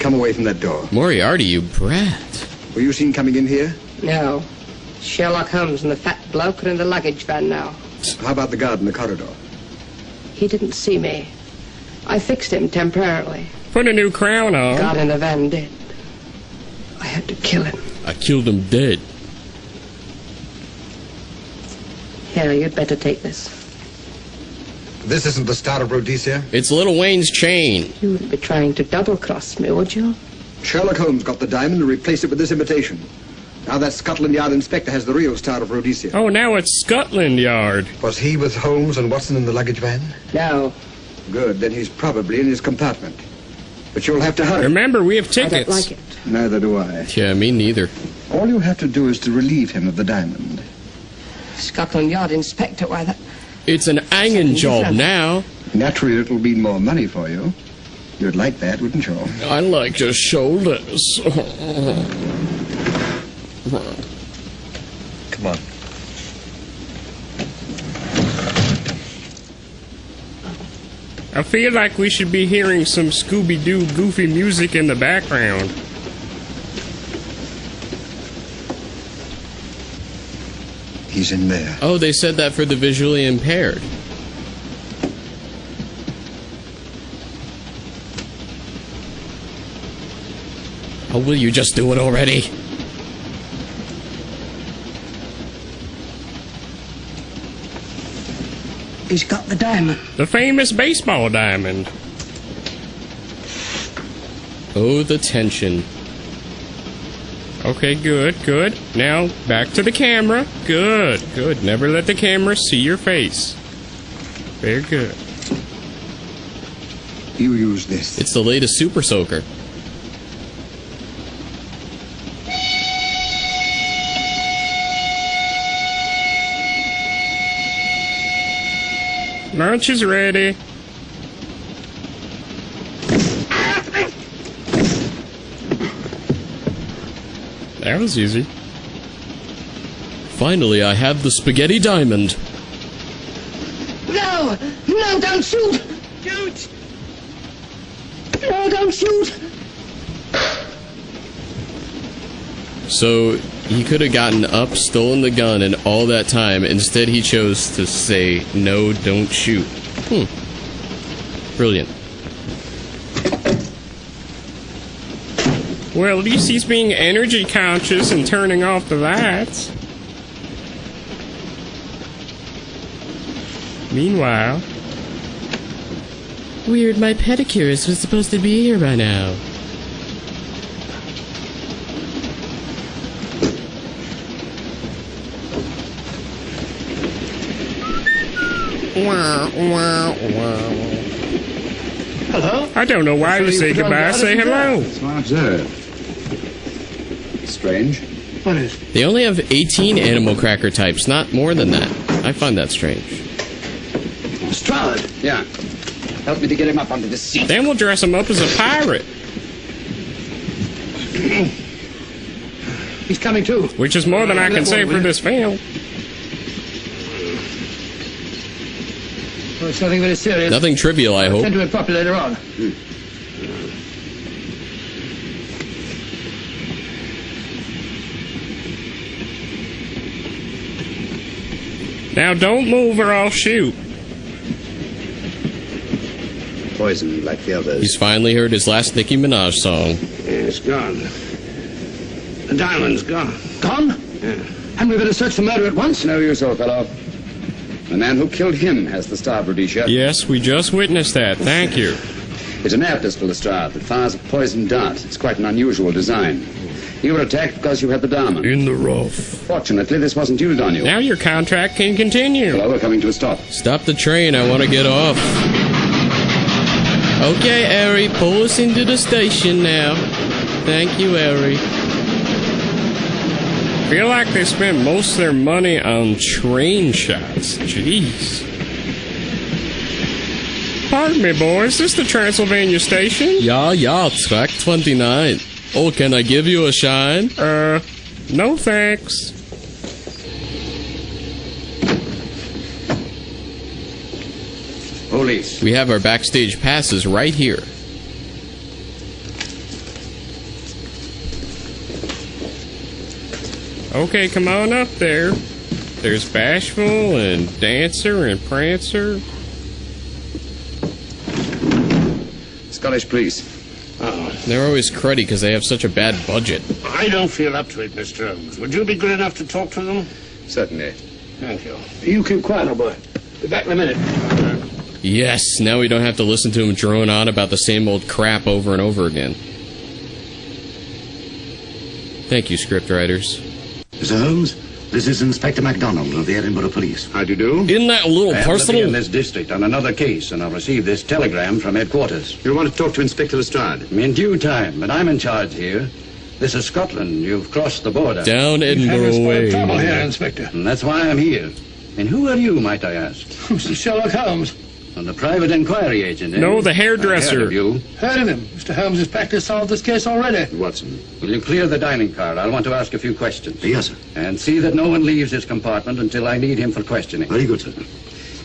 Come away from that door. Moriarty, you brat. Were you seen coming in here? No. Sherlock Holmes and the fat bloke are in the luggage van now. How about the guard in the corridor? He didn't see me. I fixed him temporarily. Put a new crown on. Got in the van dead. I had to kill him. I killed him dead. Here, you'd better take this. This isn't the Star of Rhodesia? It's Little Wayne's chain. You would be trying to double-cross me, would you? Sherlock Holmes got the diamond and replaced it with this imitation. Now that Scotland Yard inspector has the real Star of Rhodesia. Oh, now it's Scotland Yard. Was he with Holmes and Watson in the luggage van? No. Good, then he's probably in his compartment. But you'll have to hurry. Remember, we have tickets. I don't like it. Neither do I. Yeah, me neither. All you have to do is to relieve him of the diamond. Scotland Yard inspector, why that... It's an hanging job now. Naturally, it'll mean more money for you. You'd like that, wouldn't you? I like your shoulders. Come on. I feel like we should be hearing some Scooby-Doo goofy music in the background. He's in there. Oh, they said that for the visually impaired. Oh, will you just do it already? He's got the diamond. The famous baseball diamond. Oh, the tension. Okay, good, good. Now, back to the camera. Good, good. Never let the camera see your face. Very good. You use this. It's the latest Super Soaker. Lunch is ready. That was easy. Finally, I have the spaghetti diamond. No! No, don't shoot! Shoot! No, don't shoot! So, he could have gotten up, stolen the gun, and all that time. Instead, he chose to say, no, don't shoot. Brilliant. Well, at least he's being energy conscious and turning off the lights. Meanwhile... Weird, my pedicurist was supposed to be here by now. Hello? I don't know why you say goodbye. Say hello. So I observe. Strange. What is? They only have 18 animal cracker types, not more than that. I find that strange. Strahd. Yeah. Help me to get him up onto the seat. Then we'll dress him up as a pirate. He's coming too. Which is more than I can say for this film. Well, it's nothing very serious. Nothing trivial, I I'll hope. send to him properly later on. Now don't move or I'll shoot. Poisoned like the others. He's finally heard his last Nicki Minaj song. Yeah, it's gone. The diamond's gone. Gone? Yeah. Hadn't we better search the murder at once? No use, old fellow. The man who killed him has the Star of Rhodesia. Yes, we just witnessed that. Thank you. It's an air pistol, Lestrade, that fires a poisoned dart. It's quite an unusual design. You were attacked because you had the diamond. In the rough. Fortunately, this wasn't used on you. Now your contract can continue. Hello, we're coming to a stop. Stop the train, I want to get off. Okay, Harry, pull us into the station now. Thank you, Harry. Feel like they spent most of their money on train shots. Jeez. Pardon me, boys. Is this the Transylvania station? Yeah, track 29. Oh, can I give you a shine? No thanks. Police. We have our backstage passes right here. Okay, come on up there. There's Bashful and Dancer and Prancer. Scottish police. Oh. They're always cruddy because they have such a bad budget. I don't feel up to it, Mr. Holmes. Would you be good enough to talk to them? Certainly. Thank you. You keep quiet, old boy. Be back in a minute. Yes, now we don't have to listen to him drone on about the same old crap over and over again. Thank you, scriptwriters. Mr. Holmes, this is Inspector MacDonald of the Edinburgh Police. How do you do? In that little I parcel? am in this district on another case, and I've received this telegram from headquarters. You want to talk to Inspector Lestrade? In due time, but I'm in charge here. This is Scotland. You've crossed the border. Down Edinburgh way. Trouble here, Inspector. And that's why I'm here. And who are you, might I ask? Mr. Sherlock Holmes. And the private inquiry agent, eh? No, the hairdresser. I've heard of you. Heard of him. Mr. Holmes has practically solved this case already. Watson. Will you clear the dining car? I'll want to ask a few questions. Yes, sir. And see that no one leaves his compartment until I need him for questioning. Very good, sir.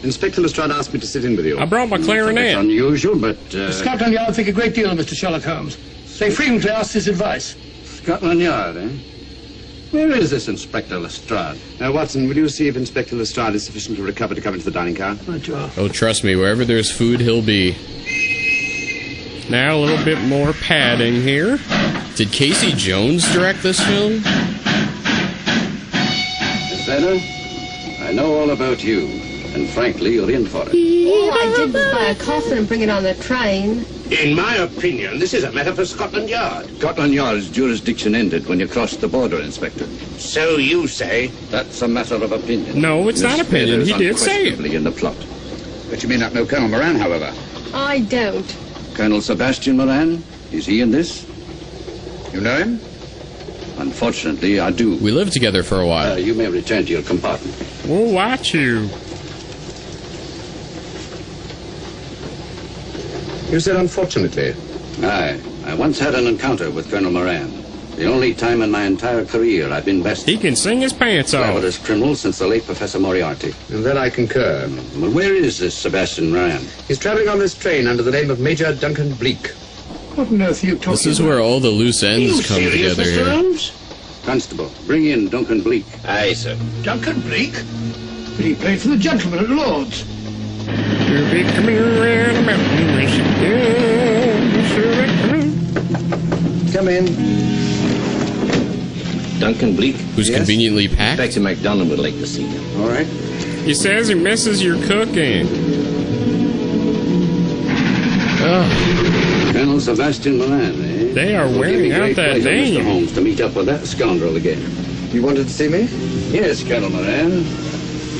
Inspector Lestrade asked me to sit in with you. I brought my It's clarinet. unusual, but... Scotland Yard think a great deal of Mr. Sherlock Holmes. They frequently ask his advice. Scotland Yard, eh? Where is this Inspector Lestrade? Now, Watson, will you see if Inspector Lestrade is sufficiently recovered to come into the dining car? Right, you are. Oh, trust me, wherever there's food, he'll be. Now a little bit more padding here. Did Casey Jones direct this film? Miss Vedder, I know all about you, and frankly, you're in for it. All I did was buy a coffin and bring it on the train. In my opinion, this is a matter for Scotland Yard. Scotland Yard's jurisdiction ended when you crossed the border, Inspector. So you say? That's a matter of opinion. No, it's not opinion. He did say it. Unquestionably in the plot. But you may not know Colonel Moran, however. I don't. Colonel Sebastian Moran, is he in this? You know him? Unfortunately, I do. We lived together for a while. You may return to your compartment. We'll watch you. You said unfortunately. Aye. I once had an encounter with Colonel Moran. The only time in my entire career I've been best. He can sing his pants off. Cleverest criminal since the late Professor Moriarty. And that I concur. Well, where is this Sebastian Moran? He's traveling on this train under the name of Major Duncan Bleak. What on earth are you talking This is about? where all the loose ends come together here. Holmes? Constable, bring in Duncan Bleak. Aye, sir. Duncan Bleak? But he played for the gentleman at Lord's. You'll be coming around the mountain, Michigan. Come in. Duncan Bleak? Who's conveniently packed? Inspector MacDonald would like to see you. All right. He says he misses your cooking. Oh. Colonel Sebastian Moran, eh? They are It'll wearing give me out great that pleasure, Mr. name. Holmes, to meet up with that scoundrel again. You wanted to see me? Yes, Colonel Moran.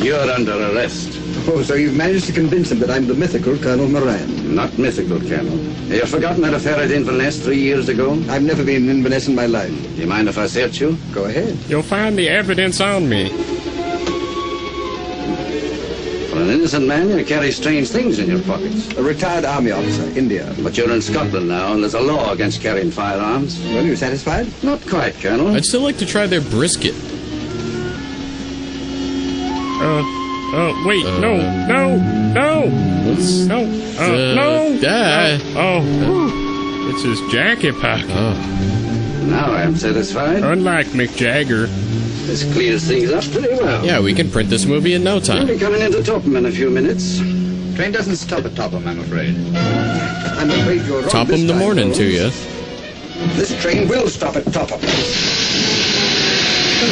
You're under arrest. Oh, so you've managed to convince him that I'm the mythical Colonel Moran. Not mythical, Colonel. You've forgotten that affair at Inverness 3 years ago? I've never been in Inverness in my life. Do you mind if I search you? Go ahead. You'll find the evidence on me. For an innocent man, you carry strange things in your pockets. A retired army officer, India. But you're in Scotland now, and there's a law against carrying firearms. Well, you satisfied? Not quite, Colonel. I'd still like to try their brisket. Wait, no. What's No. It's his jacket pocket. Now I am satisfied. Unlike Mick Jagger. This clears things up pretty well. Yeah, we can print this movie in no We'll time. be coming into Topham in a few minutes. Train doesn't stop at Topham, I'm afraid. I'm afraid you're wrong. Top this 'em the time, morning to you. This train will stop at Topham.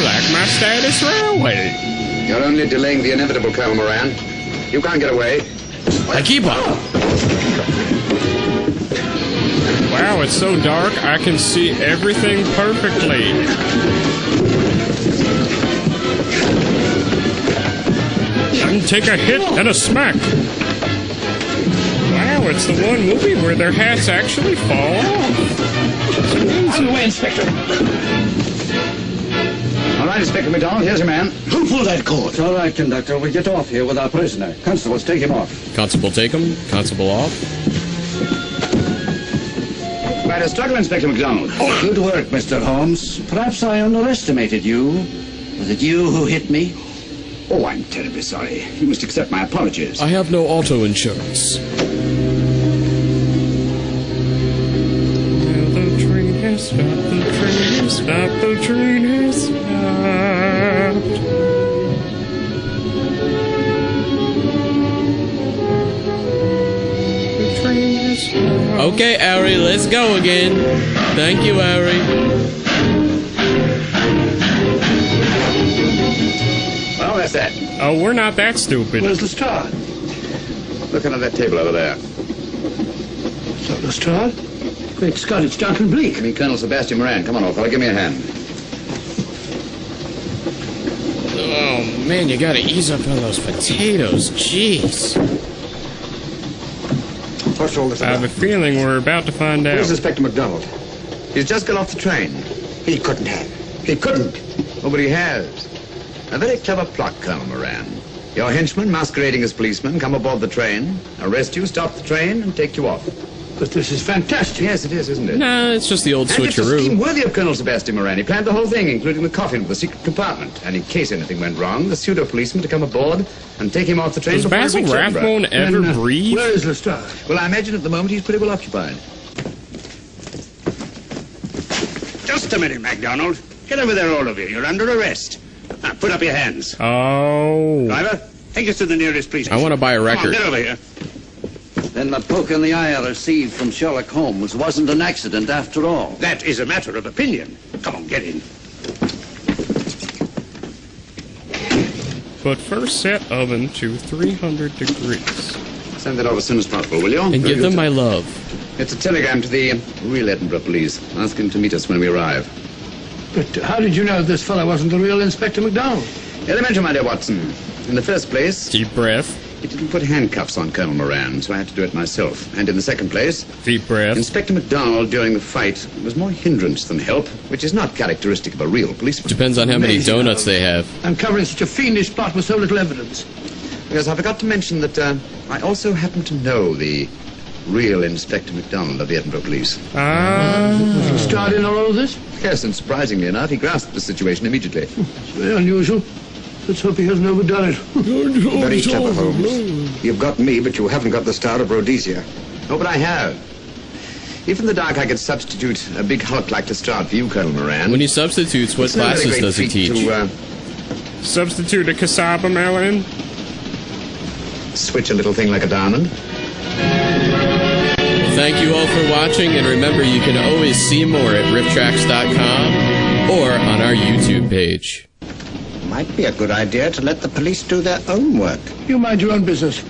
Like my status railway. You're only delaying the inevitable, Colonel Moran. You can't get away. I keep up. Wow, it's so dark I can see everything perfectly. I can take a hit and a smack. Wow, it's the one movie where their hats actually fall off. Out of the way, Inspector. All right, Inspector MacDonald, here's your man. Who pulled that cord? It's all right, conductor. We'll get off here with our prisoner. Constables, take him off. Constable take him. Constable off. Quite a struggle, Inspector MacDonald. Good work, Mr. Holmes. Perhaps I underestimated you. Was it you who hit me? Oh, I'm terribly sorry. You must accept my apologies. I have no auto insurance. Well, the train has stopped, the train has stopped, the train has stopped. The train has stopped. Okay, Ari, let's go again. Thank you, Ari. Well, that's that. Oh, we're not that stupid. Where's the star? Look under that table over there. Is that Lestrade? Great Scott, it's Duncan Bleak. I mean, Colonel Sebastian Moran. Come on, old fella, give me a hand. Oh, man, you gotta ease up on those potatoes. Jeez. What's all this I have a feeling we're about to find out. Where's Inspector MacDonald? He's just got off the train. He couldn't have. He couldn't. Oh, but he has. A very clever plot, Colonel Moran. Your henchman, masquerading as policeman, come aboard the train, arrest you, stop the train, and take you off. But this is fantastic. Yes, it is, isn't it? Nah, it's just the old And it's a switcheroo. scheme worthy of Colonel Sebastian Moran. He planned the whole thing, including the coffin with the secret compartment. And in case anything went wrong, the pseudo-policeman to come aboard and take him off the train. Does Basil Rathbone ever breathe? Where is Lestrade? Well, I imagine at the moment he's pretty well occupied. Just a minute, MacDonald. Get over there, all of you. You're under arrest. Now, put up your hands. Oh. Driver, take us to the nearest police station. I want to buy a record. Come on, get over here. Then the poke in the eye I received from Sherlock Holmes wasn't an accident after all. That is a matter of opinion. Come on, get in. But first set oven to 300 degrees. Send that over as soon as possible, will you? And give them my love. It's a telegram to the real Edinburgh police. Ask him to meet us when we arrive. But how did you know this fellow wasn't the real Inspector MacDonald? Elementary, my dear Watson. In the first place... Deep breath. He didn't put handcuffs on Colonel Moran, so I had to do it myself. And in the second place... Deep breath. Inspector MacDonald, during the fight, was more hindrance than help, which is not characteristic of a real policeman. Depends on how many donuts they have. Uncovering such a fiendish plot with so little evidence. Yes, I forgot to mention that I also happen to know the real Inspector MacDonald of the Edinburgh Police. Was Lestrade in all of this? Yes, and surprisingly enough, he grasped the situation immediately. It's very unusual. Let's hope he hasn't overdone it. Very clever, Holmes. You've got me, but you haven't got the Star of Rhodesia. Oh, but I have. If in the dark I could substitute a big hulk like Lestrade for you, Colonel Moran... When he substitutes, what it's no very classes great does he feat teach? To, Substitute a cassava melon. switch a little thing like a diamond. Thank you all for watching, and remember you can always see more at rifftracks.com or on our YouTube page. Might be a good idea to let the police do their own work. You mind your own business.